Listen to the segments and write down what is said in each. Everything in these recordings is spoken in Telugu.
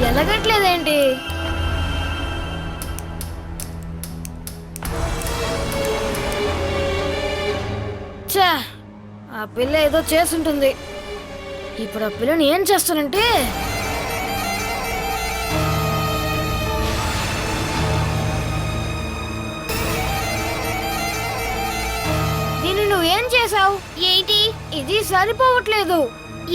ఎలాగట్లేదేంటి? చా, ఆ పిల్ల ఏదో చేసుంటుంది. ఇప్పుడు ఆ పిల్లని ఏం చేస్తానంటే దీన్ని నువ్వేం చేసావు? ఏంటి? ఇది సరిపోవట్లేదు.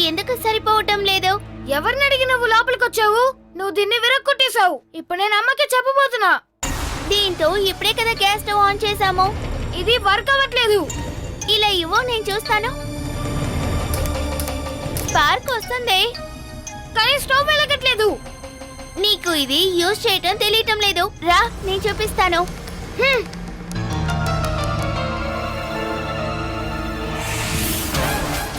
ఎందుకు సరిపోవటం లేదు? ఎవరిని అడిగి నువ్వు లోపలికి వచ్చావు? నువ్వు దీన్ని విరక్కొట్టేశావు. ఇప్పుడు నేను అమ్మకి చెప్పబోతున్నా. దీంతో ఇప్పుడే కదా గ్యాస్ స్టవ్ ఆన్ చేసాము. ఇది వర్క్ అవ్వట్లేదు. ఇలా ఇవ్వు, నేను చూస్తాను. స్పార్క్ వస్తుంది కానీ స్టవ్ వెలగట్లేదు. నీకు ఇది యూజ్ చేయటం తెలియటం లేదు. రా, నేను చూపిస్తాను.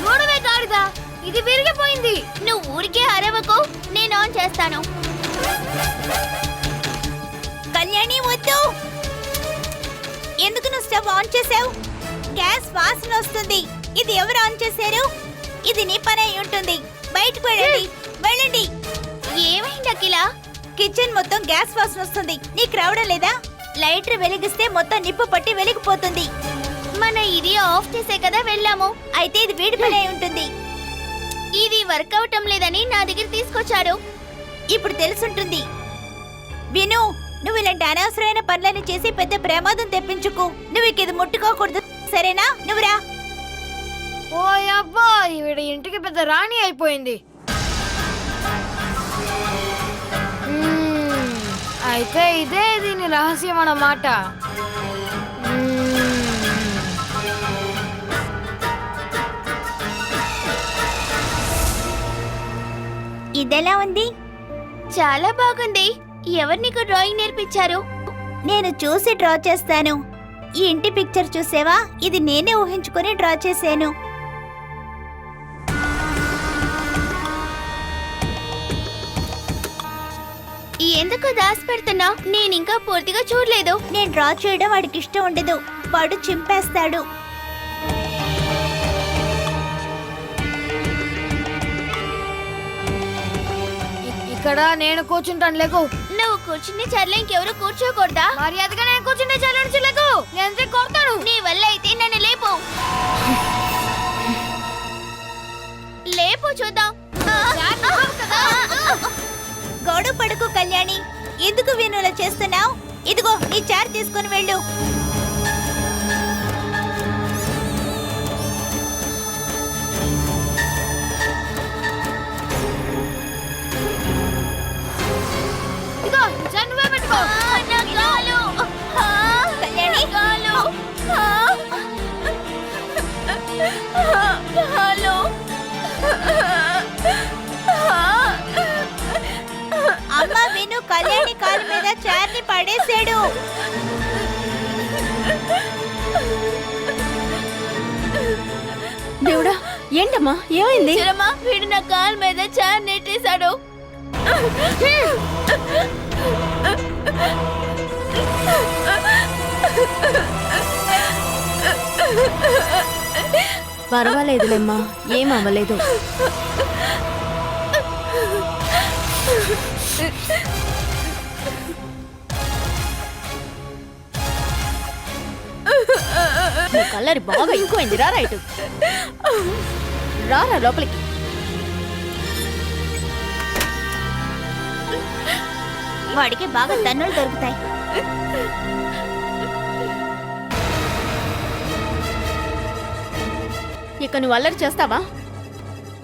చూడవే గాడిదా, ఇది విరిగిపోయింది. నువ్వు ఊరికే అరవకు, నేను ఆన్ చేస్తాను. కళ్యాణి వద్దు. ఎందుకు నువ్వు స్టవ్ ఆన్ చేసావు? గ్యాస్ వాసన వస్తుంది. ఇది ఎవరు ఆన్ చేశారు? ఇది నీ పని అయి ఉంటుంది. బయటకు వెళ్ళండి, వెళ్ళండి. ఏమైంది అఖిల? కిచెన్ మొత్తం గ్యాస్ వాసన వస్తుంది. నీకు రావడం లేదా? లైటర్ వెలిగిస్తే మొత్తం నిప్పు పట్టి వెలిగిపోతుంది. మన ఇది ఆఫ్ చేసే కదా వెళ్ళాము. అయితే ఇది వీడి పని అయి ఉంటుంది. ఇది వర్క్ అవటం లేదని నా దగ్గర తీసుకొచ్చారు. ఇప్పుడు తెలుసుంటుంది. విను, నువ్వు ఇలాంటి అనవసరమైన పనులని చేసి పెద్ద ప్రమాదం తెప్పించుకు. నువ్వు ఇది ముట్టుకోకూడదు, సరేనా? నువ్వురా. ఓ అబ్బా, ఈవిడ ఇంటికి పెద్ద రాణి అయిపోయింది. అయితే ఇదే దీని రహస్యం అన్నమాట. ఇదెలా ఉంది? చాలా బాగుంది. ఎవరు నీకు డ్రాయింగ్ నేర్పించారు? నేను చూసి డ్రా చేస్తాను. ఈ ఇంటి పిక్చర్ చూసేవా? ఇది నేనే ఊహించుకొని డ్రా చేశాను. ఎందుకు దాసి పెడుతున్నా? నేను ఇంకా పూర్తిగా చూడలేదు. నేను డ్రా చేయడం వాడికి ఇష్టం ఉండదు. వాడు చింపేస్తాడు. ఇక్కడ నేను కూర్చుంటాను, లేకు. నువ్వు కూర్చుని చర్ల ఇంకెవరు కూర్చోకూడదా? మర్యాదగా నేను కూర్చుంటే చల్లని లేకు. నేను కొడతాను. నీ వల్ల అయితే నన్ను లేపు. లేపు చూద్దాం. గొడవ పడుకు కళ్యాణి. ఎందుకు వినులా చేస్తున్నావు? ఇదిగో నీ చార్ తీసుకుని వెళ్ళు. అమ్మ విను, కళ్యాణి కాలు మీద చార్ని పడేసాడు. దేవుడా, ఏంటమ్మా, ఏమైంది? వీడు నా కాలు మీద చార్ నెట్టేశాడు. పర్వాలేదులేమ్మా, ఏం అవ్వలేదు. కల్లరి బాగా ఎక్కువైంది. రా రైట్, రారా లోపలికి. వాడికి బాగా తన్నులు దొరుకుతాయి. ఇక నువ్వు అల్లరి చేస్తావా?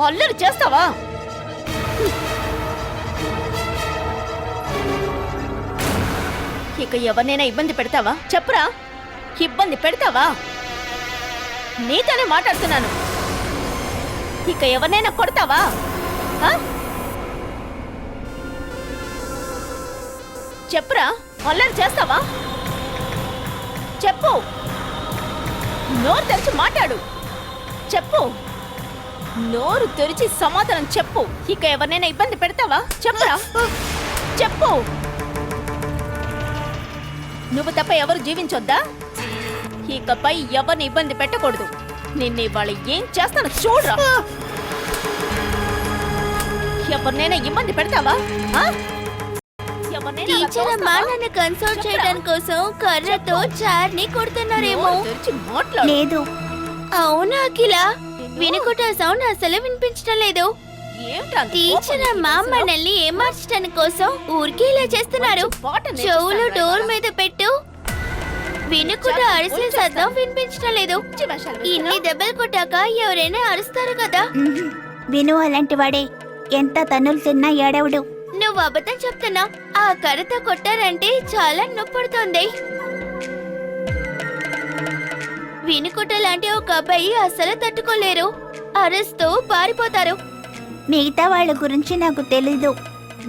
అల్లరి చేస్తావా? ఇక ఎవరినైనా ఇబ్బంది పెడతావా? చెప్పురా, ఇబ్బంది పెడతావా? నీతోనే మాట్లాడుతున్నాను. ఇక ఎవరినైనా కొడతావా? చెప్పురా, అల్లరి చేస్తావా? చెప్పు, నోరు తెరిచి మాట్లాడు. చెప్పు, నోరు తెరిచి సమాధానం చెప్పు. ఇక ఎవరినైనా ఇబ్బంది పెడతావా? చెప్పురా, చెప్పు. నువ్వు తప్ప ఎవరు జీవించొద్దా? ఇకపై ఎవరిని ఇబ్బంది పెట్టకూడదు. నిన్ను ఇవాళ ఏం చేస్తాను చూడరా. ఎవరినైనా ఇబ్బంది పెడతావా ఆ? ఎవరినైనా అలా టీచర్ అమ్మా తోస్తావా? నన్ను కన్సోల్ చేయడం కోసం కర్రతో చార్ని కొడుతున్నారేమో. నోరు తెరిచి మాట్లాడు. లేదు. అవునా అఖిల? వినుకుంటే ఆ సౌండ్ అసలు వినిపించడం లేదు. ఏమిటా అంత టీచర్ కోపం అమ్మా నీకు? మనల్ని ఏమార్చడం కోసం ఊరికే ఇలా చేస్తున్నారు. కొంచెం పాట చెవులు నేర్పిస్తాను డోర్ రా. మీద పెట్టు. వినుకుంటే అరిసే శబ్దం వినిపించడం లేదు. పిచ్చి వేషాలు ఇన్ని వేస్తున్నావు? దెబ్బలు కొట్టాక ఎవరైనా అరుస్తారు కదా. విను అలాంటి వాడే ఎంత తన్నులు తిన్నా ఏడవడు. నువ్వు అబద్ధం చెప్తున్నా. ఆ కర్రతో కొట్టారంటే చాలా నొప్పుడుతోంది. వినుకుట లాంటి ఒక అబ్బాయి అస్సలు తట్టుకోలేరు. అరుస్తూ పారిపోతారు. మిగతా వాళ్ళ గురించి నాకు తెలీదు.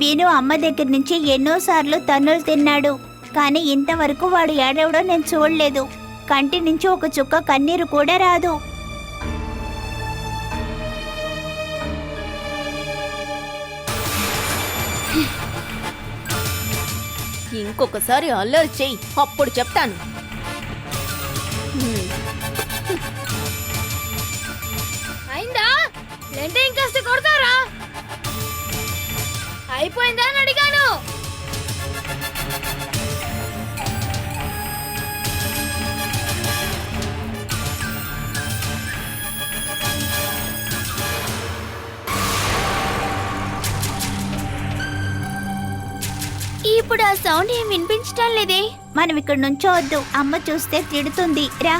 విను అమ్మ దగ్గర నుంచి ఎన్నోసార్లు తన్నులు తిన్నాడు, కానీ ఇంతవరకు వాడు ఏడవడం నేను చూడలేదు. కంటి నుంచి ఒక చుక్క కన్నీరు కూడా రాదు. ఇంకొకసారి అల్లరి చెయ్యి, అప్పుడు చెప్తాను. అయిందా లేంటే ఇంకాస్త కొడతారా? అయిపోయిందా అని అడిగాను. ఇప్పుడు ఆ సౌండ్ ఏం వినిపించడం లేదే. మనం ఇక్కడ నుంచోవద్దు, అమ్మ చూస్తే తిడుతుంది. రా.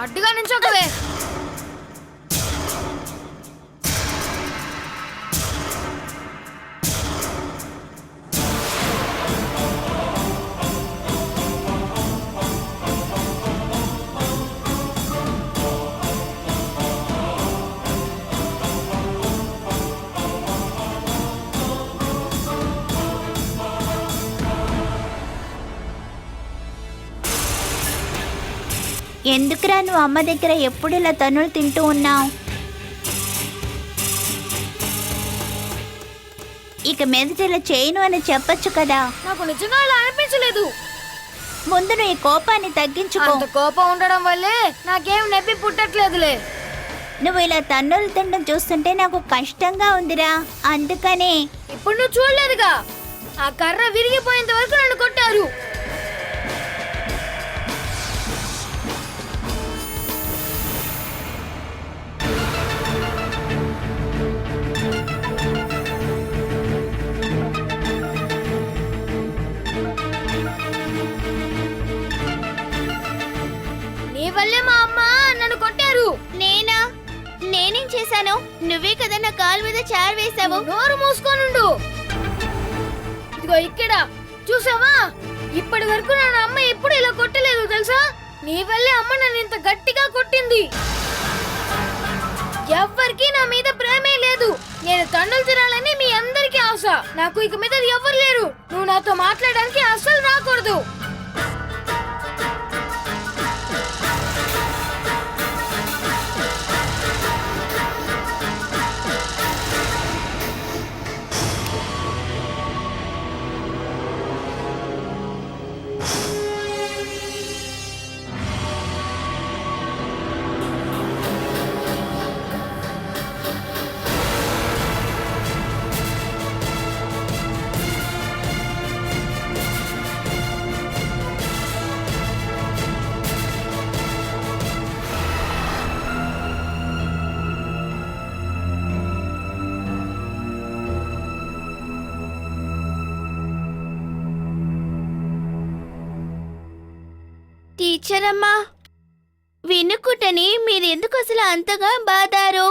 అడ్డుగా నించోకవే. ఎందుకురా నువ్వు అమ్మ దగ్గర ఎప్పుడు ఇలా తన్నులు తింటూ ఉన్నావు? ఇక మీదట ఇలా చేయను అని చెప్పొచ్చు కదా. నాకు నిజంగా అలా అనిపించలేదు. ముందు నువ్వు ఈ కోపాన్ని తగ్గించుకో. అంత కోపం ఉండడం వల్లే నాకేం నొప్పి పుట్టట్లేదులే. నువ్వు ఇలా తన్నులు తినడం చూస్తుంటే నాకు కష్టంగా ఉందిరా, అందుకనే. ఇప్పుడు నువ్వు చూడలేదుగా, ఆ కర్ర విరిగిపోయేంత వరకు నన్ను కొట్టారు. నీ వల్లే మా అమ్మ నన్ను కొట్టారు. నేనా? నేనేం చేశాను? నువ్వే కదా నా కాలు మీద చార్ వేశావు. నోరు మూసుకోనుండు. ఇదిగో ఇక్కడ చూసావా, ఇప్పటి వరకు నన్ను అమ్మ ఎప్పుడు ఇలా కొట్టలేదు తెలుసా. నీ వల్లే అమ్మ నన్ను ఇంత గట్టిగా కొట్టింది. ఎవ్వరికి నా మీద ప్రేమే లేదు. నేను తన్నులు తినాలని మీ అందరికీ ఆశ. నాకు ఇక మీద ఎవ్వరు లేరు. నువ్వు నాతో మాట్లాడడానికి అస్సలు రాకూడదు. టీచర్ అమ్మా, వినుకుటని మీరెందుకు అసలు అంతగా బాధారు?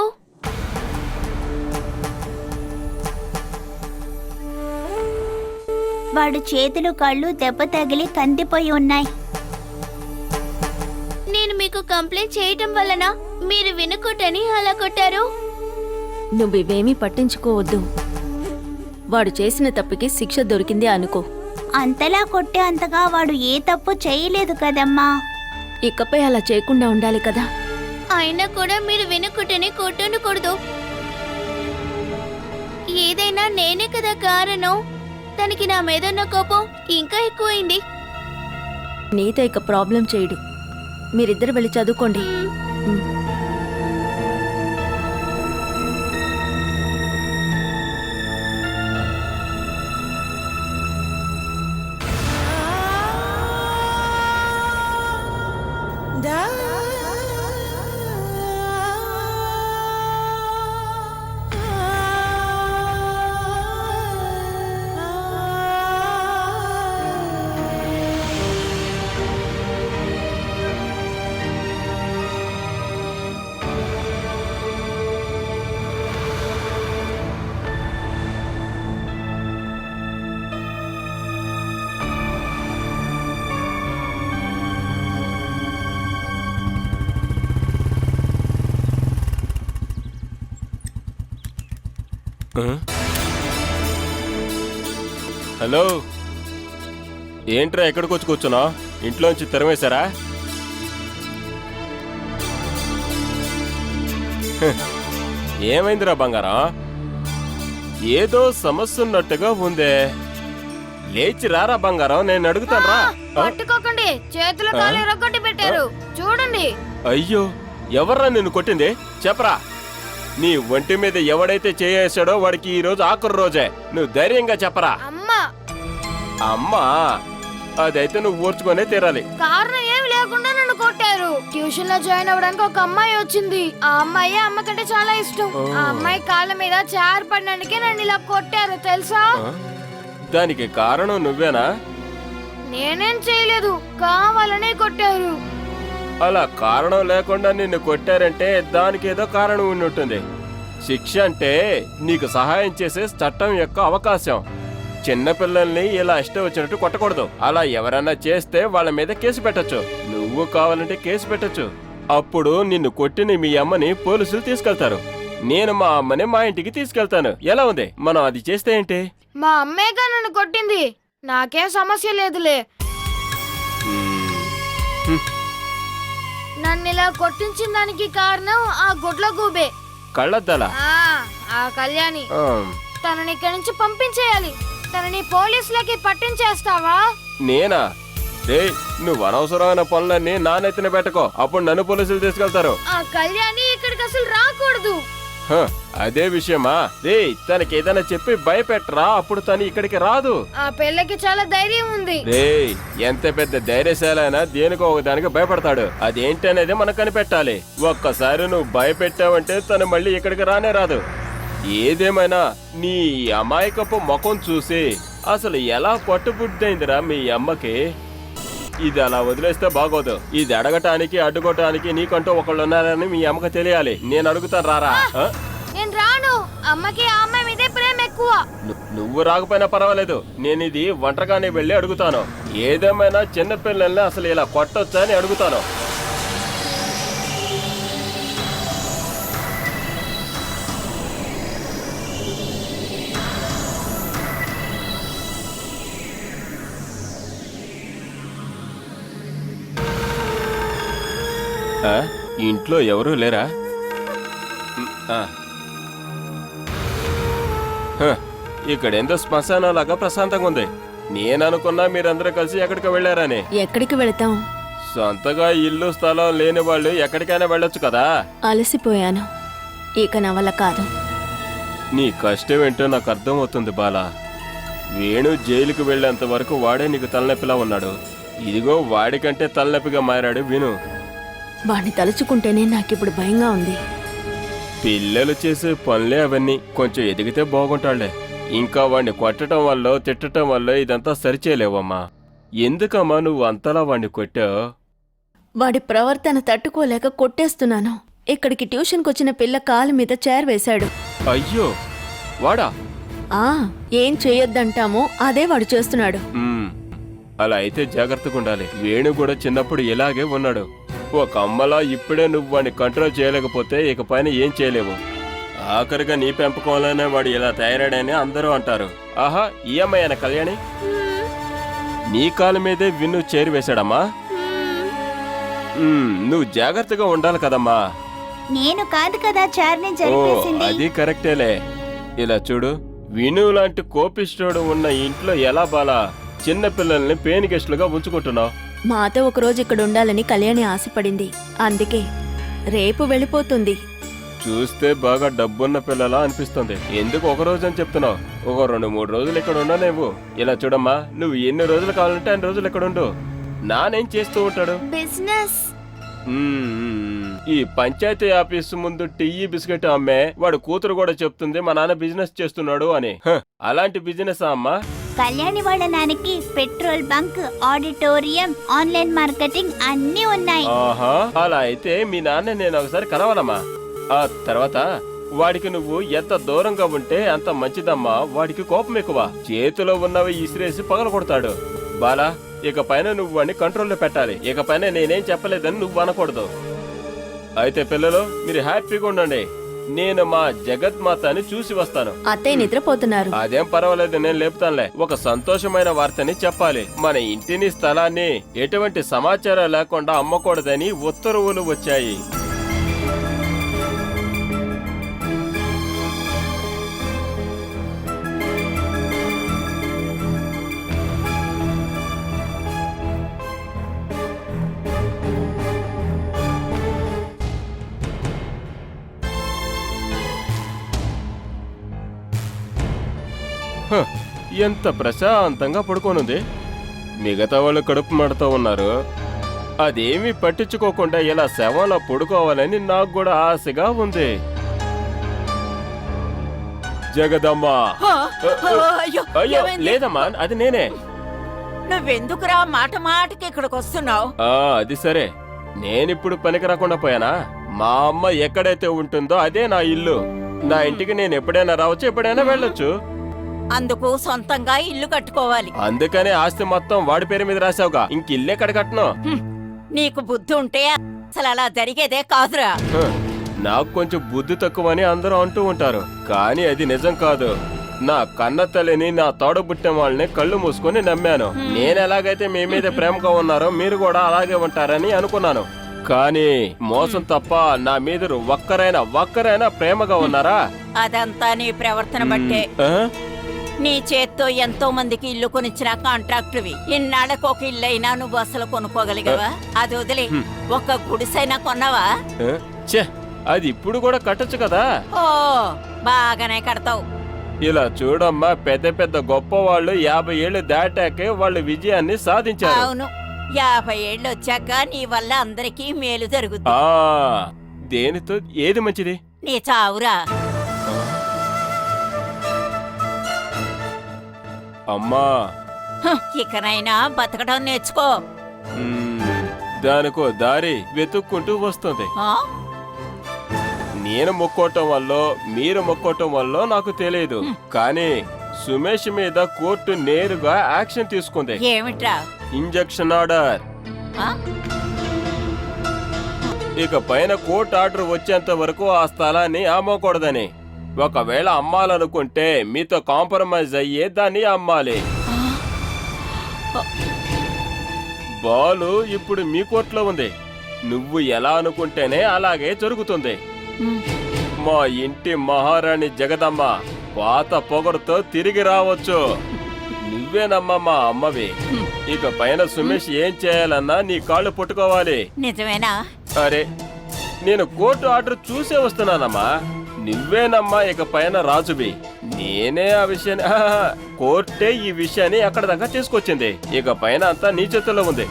వాడు చేతులు కళ్ళు దెబ్బ తగిలి కందిపోయి ఉన్నాయి. నేను మీకు కంప్లైంట్ చేయటం వలన మీరు వినుకుటని అలా కొట్టారు. నువ్వివేమీ పట్టించుకోవద్దు. వాడు చేసిన తప్పుకి శిక్ష దొరికింది అనుకో. అంతలా కొట్టే అంతగా వాడు ఏ తప్పు చేయలేదు కదమ్మా. ఇకపై అలా చేయకుండా ఉండాలి కదా. అయినా కూడా మీరు వినుకుటని కొట్టనకూడదు. ఏదైనా నేనే కదా కారణం. దానికి నా మీదున్న కోపం ఇంకా ఎక్కువైంది. నీతో ఇక ప్రాబ్లం చేయడు. మీరిద్దరు వెళ్ళి చదువుకోండి. హలో, ఏంట్రా ఎక్కడికి వచ్చి కూర్చున్నా? ఇంట్లోంచి తెరవేశారా? ఏమైందిరా బంగారం? ఏదో సమస్య ఉన్నట్టుగా ఉందే. లేచి రారా బంగారం, నేను అడుగుతాను రా. పట్టుకోకండి, చేతుల కాలు ఎరగొట్టి పెట్టారు చూడండి. అయ్యో, ఎవర్రా నిన్ను కొట్టింది? చెప్పరా. నీ ఒంటి మీద ఎవడైతే చేయేశాడో వాడికి ఈ రోజు ఆఖరి రోజే. నువ్వు ధైర్యంగా చెప్పరా. అమ్మా. అమ్మా? అదైతే నువ్వు ఊర్చుకొనే తీరాలి. కారణం ఏమి లేకుండా నన్ను కొట్టారు. ట్యూషన్ లో జాయిన్ అవ్వడానికి ఒక అమ్మాయి వచ్చింది. ఆ అమ్మాయి అమ్మ కంటే చాలా ఇష్టం. ఆ అమ్మాయి కాళ్ళ మీద చారు పడినందుకే నన్ను ఇలా కొట్టారు తెలుసా? దానికి కారణం నువ్వేనా? నేనేం చేయలేదు, కావాలనే కొట్టారు. అలా కారణం లేకుండా నిన్ను కొట్టారంటే దానికి ఏదో కారణం ఉన్నట్టుంది. శిక్ష అంటే నీకు సహాయం చేసే చట్టం యొక్క అవకాశం. చిన్నపిల్లల్ని ఇలా ఇష్టం వచ్చినట్టు కొట్టకూడదు. అలా ఎవరన్నా చేస్తే వాళ్ళ మీద కేసు పెట్టొచ్చు. నువ్వు కావాలంటే కేసు పెట్టొచ్చు. అప్పుడు నిన్ను కొట్టిన మీ అమ్మని పోలీసులు తీసుకెళ్తారు. నేను మా అమ్మని మా ఇంటికి తీసుకెళ్తాను. ఎలా ఉంది? మనం అది చేస్తే ఏంటి? మా అమ్మేగా నన్ను కొట్టింది, నాకేం సమస్య లేదులే. నన్ను ఇలా కొట్టించిన దానికి కారణం ఆ గుడ్ల గూబే. కళ్ళద్దాలా? ఆ కళ్యాణి. తనని ఇక్కడి నుంచి పంపించేయాలి. తనని పోలీసులకి పట్టించేస్తావా? నేనా? రే, నువ్వు అనవసరమైన పనులన్నీ నానెత్తిన పెట్టుకో. అప్పుడు నన్ను పోలీసులు తీసుకెళ్తారు. ఆ కళ్యాణి ఇక్కడికి అసలు రాకూడదు. అదే విషయమా? రే, తనకి ఏదైనా చెప్పి భయపెట్టరా, అప్పుడు తను ఇక్కడికి రాదు. ఆ పిల్లకి చాలా ధైర్యం ఉంది. రే, ఎంత పెద్ద ధైర్యశాలైనా దేనికో ఒకదానికి భయపడతాడు. అదేంటి అనేది మనకు కనిపెట్టాలి. ఒక్కసారి నువ్వు భయపెట్టావంటే తను మళ్ళీ ఇక్కడికి రానే రాదు. ఏదేమైనా నీ అమాయకపు ముఖం చూసి అసలు ఎలా పట్టుబుద్దైందిరా మీ అమ్మకి. ఇది అలా వదిలేస్తే బాగోదు. ఇది అడగటానికి అడ్డుకోవటానికి నీకంటూ ఒకళ్ళు ఉన్నారని మీ అమ్మకి తెలియాలి. నేను అడుగుతాను, రారా. నేను రాను. అమ్మకి ఆ అమ్మాయి మీదే ప్రేమ ఎక్కువ. నువ్వు రాకపోయినా పర్వాలేదు, నేను ఇది ఒంటరిగానే వెళ్ళి అడుగుతాను. ఏదేమైనా చిన్నపిల్లల్ని అసలు ఇలా కొట్టొచ్చా అని అడుగుతాను. ఇంట్లో ఎవరూ లేరా? ఇక్కడేందో శ్మశానం లాగా ప్రశాంతంగా ఉంది. నేననుకున్నా మీరందరూ కలిసి ఎక్కడికి వెళ్ళారని. ఎక్కడికి వెళతాం? సొంతగా ఇల్లు స్థలం లేని వాళ్ళు ఎక్కడికైనా వెళ్ళొచ్చు కదా. అలసిపోయాను, ఇక నా వల్ల కాదు. నీ కష్టం ఏంటో నాకు అర్థమవుతుంది బాలా. వేణు జైలుకు వెళ్లేంత వరకు వాడే నీకు తలనొప్పిలా ఉన్నాడు. ఇదిగో వాడికంటే తలనొప్పిగా మారాడు విను. వాణ్ణి తలుచుకుంటేనే నాకిప్పుడు భయంగా ఉంది. పిల్లలు చేసే పనులే అవన్నీ. కొంచెం ఎదిగితే బాగుంటాడులే. ఇంకా వాణ్ణి కొట్టడం వల్ల తిట్టడం వల్ల ఇదంతా సరిచేయలేవమ్మా. ఎందుకమ్మా నువ్వు అంతలా వాణ్ణి కొట్టావు? వాడి ప్రవర్తన తట్టుకోలేక కొట్టేస్తున్నాను. ఇక్కడికి ట్యూషన్కి వచ్చిన పిల్ల కాలు మీద చైర్ వేశాడు. అయ్యో, వాడా? ఏం చేయొద్దంటామో అదే వాడు చేస్తున్నాడు. అలా అయితే జాగ్రత్తగా ఉండాలి. వేణు కూడా చిన్నప్పుడు ఇలాగే ఉన్నాడు. ఒక అమ్మలా ఇప్పుడే నువ్వు వాడిని కంట్రోల్ చేయలేకపోతే ఇక పైన ఏం చేయలేవు. ఆఖరిగా నీ పెంపకంలోనే వాడు ఇలా తయారాడని అందరూ అంటారు. ఆహా, ఈ అమ్మాయి కళ్యాణి నీ కాలు మీదే విన్ను చేరి వేశాడమ్మా. నువ్వు జాగ్రత్తగా ఉండాలి కదమ్మా. నేను కాదు కదా చార్ని ఓ, జరిపేసింది. అది కరెక్టేలే. ఇలా చూడు, విను లాంటి కోపిష్ఠుడు ఉన్న ఇంట్లో ఎలా బాలా చిన్న పిల్లల్ని పేని గెస్టులుగా ఉంచుకుంటున్నావు? మాతో ఒకరోజు ఇక్కడ ఉండాలని కళ్యాణి ఆశపడింది, అందుకే రేపు వెళ్ళిపోతుంది. చూస్తే బాగా డబ్బున్న పిల్లలా అనిపిస్తుంది. ఎందుకు ఒక రోజు అని చెప్తున్నావు? ఒక 2-3 రోజులు ఇక్కడ ఉండలేవు. ఇలా చూడమ్మా, నువ్వు ఎన్ని రోజులు కావాలంటే అన్ని రోజులు ఇక్కడ ఉండు. నానేం చేస్తూ ఉంటాడు? బిజినెస్. ఈ పంచాయతీ ఆఫీసు ముందు టీ బిస్కెట్ అమ్మే వాడు కూతురు కూడా చెప్తుంది మా నాన్న బిజినెస్ చేస్తున్నాడు అని. అలాంటి బిజినెస్ అమ్మా? కళ్యాణి వాళ్ళ నాన్నకి petrol bunk, auditorium, online marketing అన్నీ ఉన్నాయి. ఆహా, అలా అయితే మీ నాన్న నేను ఒకసారి కలవాలమ్మా. ఆ తర్వాత వాడికి నువ్వు ఎంత దూరంగా ఉంటే అంత మంచిదమ్మా. వాడికి కోపం ఎక్కువ. చేతిలో ఉన్నవి ఇసిరేసి పగల కొడతాడు. బాలా, ఇక పైన నువ్వు వాడిని కంట్రోల్లో పెట్టాలి. ఇక పైన నేనేం చెప్పలేదని నువ్వు అనకూడదు. అయితే పిల్లలు, మీరు హ్యాపీగా ఉండండి. నేను మా జగత్మాతని చూసి వస్తాను. అత్తయ్య నిద్రపోతున్నారు. అదేం పర్వాలేదు, నేను లేపుతానులే. ఒక సంతోషమైన వార్తని చెప్పాలి. మన ఇంటిని, స్థలాన్ని ఎటువంటి సమాచారం లేకుండా అమ్మకూడదని ఉత్తర్వులు వచ్చాయి. ఎంత ప్రశాంతంగా పడుకోనుంది. మిగతా వాళ్ళు కడుపు మడతా ఉన్నారు. అదేమీ పట్టించుకోకుండా ఇలా శవంలో పడుకోవాలని నాకు కూడా ఆశగా ఉంది. జగదమ్మా! అయ్యో లేదమ్మా, అది నేనే. నువ్వెందుకురా మాట మాటకి ఇక్కడికి వస్తున్నావు? అది సరే, నేనిప్పుడు పనికి రాకుండా పోయానా? మా అమ్మ ఎక్కడైతే ఉంటుందో అదే నా ఇల్లు. నా ఇంటికి నేను ఎప్పుడైనా రావచ్చు, ఎప్పుడైనా వెళ్ళొచ్చు. అందుకు సొంతంగా ఇల్లు కట్టుకోవాలి. అందుకనే ఆస్తి మొత్తం వాడి పేరు మీద రాసావుగా, ఇంక ఇల్లు ఎక్కడ కట్టను? నీకు బుద్ధి ఉంటే అసలు అలా జరిగేదే కాదురా. నాకు కొంచెం బుద్ధి తక్కువని అందరూ అంటూ ఉంటారు, కానీ అది నిజం కాదు. నా కన్న తల్లిని, నా తోడబుట్టిన వాళ్ళని కళ్ళు మూసుకొని నమ్మాను. నేను ఎలాగైతే మీ మీద ప్రేమగా ఉన్నారో మీరు కూడా అలాగే ఉంటారని అనుకున్నాను. కానీ మోసం తప్ప నా మీద ఒక్కరైనా ప్రేమగా ఉన్నారా? అదంతా నీ ప్రవర్తన బట్టే. నీ చేత్తో ఎంతో మందికి ఇల్లు కొనిచ్చిన కాంట్రాక్టువి. ఇన్నాళ్ళకు ఒక ఇల్లు అయినా నువ్వు అసలు కొనుక్కోగలిగావా? అది వదిలి ఒక గుడిసైనా కొన్నావా? అది ఇప్పుడు కూడా కట్టొచ్చు కదా. ఓ, బాగానే కడతావు. ఇలా చూడమ్మా, పెద్ద పెద్ద గొప్ప వాళ్ళు 50 ఏళ్ళు దాటాకే వాళ్ళ విజయాన్ని సాధించారు. అవును, 50 ఏళ్ళు వచ్చాక నీ వల్ల అందరికీ మేలు జరుగుతుంది. దేనితో ఏది మంచిది? నీ చావురా. అమ్మా, ఇకనైనా బతకడం నేర్చుకో. దానికో దారి వెతుక్కుంటూ వస్తుంది. నేను మొక్కోటం వల్ల, మీరు మొక్కోటం వల్ల నాకు తెలియదు, కానీ సుమేష్ మీద కోర్టు నేరుగా యాక్షన్ తీసుకుంది. ఏమిట్రా? Injection order. ఇక పైన కోర్టు ఆర్డర్ వచ్చేంత వరకు ఆ స్థలాన్ని అమ్మకూడదని. ఒకవేళ అమ్మాలనుకుంటే మీతో కాంప్రమైజ్ అయ్యే దాన్ని అమ్మాలి. బాలు ఇప్పుడు మీ కోర్టులో ఉంది. నువ్వు ఎలా అనుకుంటేనే అలాగే జరుగుతుంది. మా ఇంటి మహారాణి జగదమ్మ పాత పొగరుతో తిరిగి రావచ్చు. నువ్వేనమ్మా మా అమ్మవి. ఇక పైన సుమేష్ ఏం చేయాలన్నా నీ కాళ్ళు పట్టుకోవాలి. నిజమేనా? అరే, నేను కోర్టు ఆర్డర్ చూసే వస్తున్నానమ్మా. నువ్వేనమ్మా ఇక పైన రాజువి. నేనే ఆ విషయాన్ని, కోర్టే ఈ విషయాన్ని అక్కడ దాకా తీసుకొచ్చింది. ఇక పైన అంతా నీ చేతుల్లో ఉంది.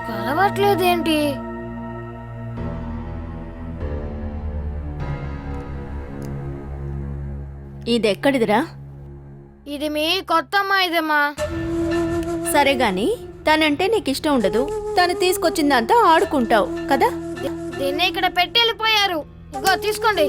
కలవట్లేదేంటి? ఇదెక్కడిదిరా? ఇది మీ కొత్త అమ్మాయిదమ్మా. సరే గాని, తనంటే నీకిష్టం ఉండదు, తను తీసుకొచ్చిందంతా ఆడుకుంటావు కదా. దీన్ని ఇక్కడ పెట్టి వెళ్ళిపోయారు. ఇగో తీసుకోండి.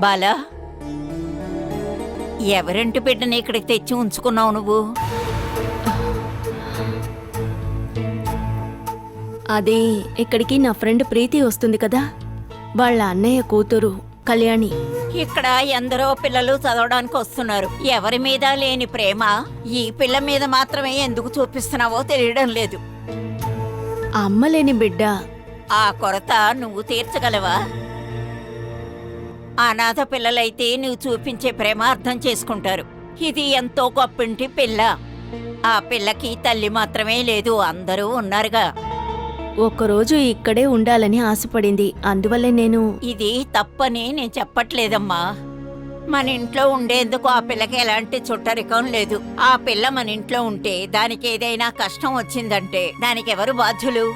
బాలా, ఎవరింటి బిడ్డని ఇక్కడికి తెచ్చి ఉంచుకున్నావు నువ్వు? అది ఇక్కడికి నా ఫ్రెండ్ ప్రీతి వస్తుంది కదా, వాళ్ళ అన్నయ్య కూతురు కళ్యాణి. ఇక్కడ ఎందరో పిల్లలు చదవడానికి వస్తున్నారు. ఎవరి మీద లేని ప్రేమ ఈ పిల్ల మీద మాత్రమే ఎందుకు చూపిస్తున్నావో తెలియడం లేదు. ఆ అమ్మ లేని బిడ్డ. ఆ కొరత నువ్వు తీర్చగలవా? అనాథ పిల్లలైతే నువ్వు చూపించే ప్రేమ అర్థం చేసుకుంటారు. ఇది ఎంతో గొప్పింటి పిల్ల. ఆ పిల్లకి తల్లి మాత్రమే లేదు, అందరూ ఉన్నారుగా. ఒక్కరోజు ఇక్కడే ఉండాలని ఆశపడింది, అందువల్లే నేను. ఇది తప్పని నేను చెప్పట్లేదమ్మా. మన ఇంట్లో ఉండేందుకు ఆ పిల్లకి ఎలాంటి చుట్టరికం లేదు. ఆ పిల్ల మన ఇంట్లో ఉంటే దానికి ఏదైనా కష్టం వచ్చిందంటే దానికి ఎవరు బాధ్యులు?